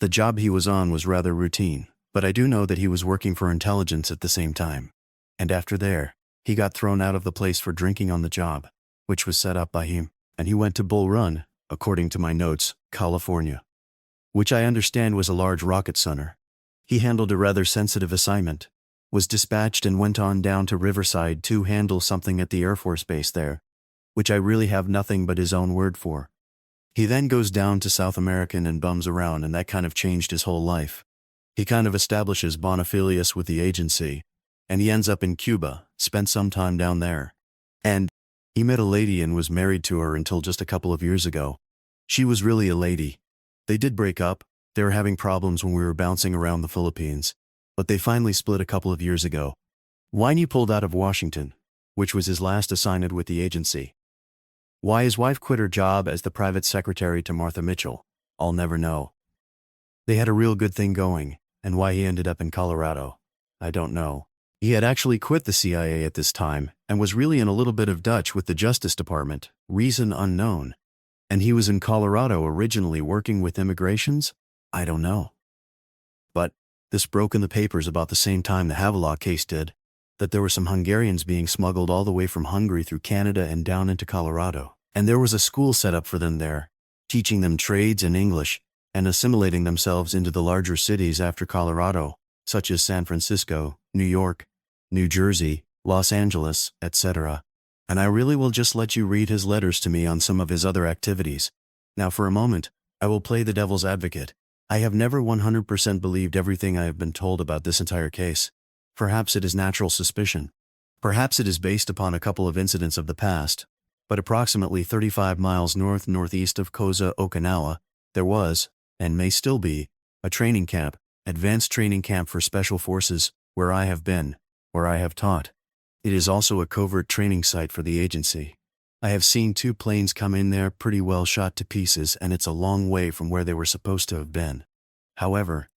The job he was on was rather routine, but I do know that he was working for intelligence at the same time. And after there, he got thrown out of the place for drinking on the job, which was set up by him, and he went to Bull Run, according to my notes, California, which I understand was a large rocket center. He handled a rather sensitive assignment, was dispatched and went on down to Riverside to handle something at the Air Force Base there, which I really have nothing but his own word for. He then goes down to South American and bums around, and that kind of changed his whole life. He kind of establishes bona fides with the agency, and he ends up in Cuba, spent some time down there. And he met a lady and was married to her until just a couple of years ago. She was really a lady. They did break up. They were having problems when we were bouncing around the Philippines, but they finally split a couple of years ago. Why pulled out of Washington, which was his last assignment with the agency. Why his wife quit her job as the private secretary to Martha Mitchell, I'll never know. They had a real good thing going, and why he ended up in Colorado, I don't know. He had actually quit the CIA at this time, and was really in a little bit of Dutch with the Justice Department, reason unknown. And he was in Colorado originally working with immigrations? I don't know. But this broke in the papers about the same time the Havelock case did, that there were some Hungarians being smuggled all the way from Hungary through Canada and down into Colorado. And there was a school set up for them there, teaching them trades and English, and assimilating themselves into the larger cities after Colorado, such as San Francisco, New York, New Jersey, Los Angeles, etc. And I really will just let you read his letters to me on some of his other activities. Now for a moment, I will play the devil's advocate. I have never 100% believed everything I have been told about this entire case. Perhaps it is natural suspicion. Perhaps it is based upon a couple of incidents of the past. But approximately 35 miles northeast of Koza, Okinawa, there was, and may still be, a training camp, advanced training camp for special forces, where I have been, where I have taught. It is also a covert training site for the agency. I have seen 2 planes come in there pretty well shot to pieces, and it's a long way from where they were supposed to have been. However,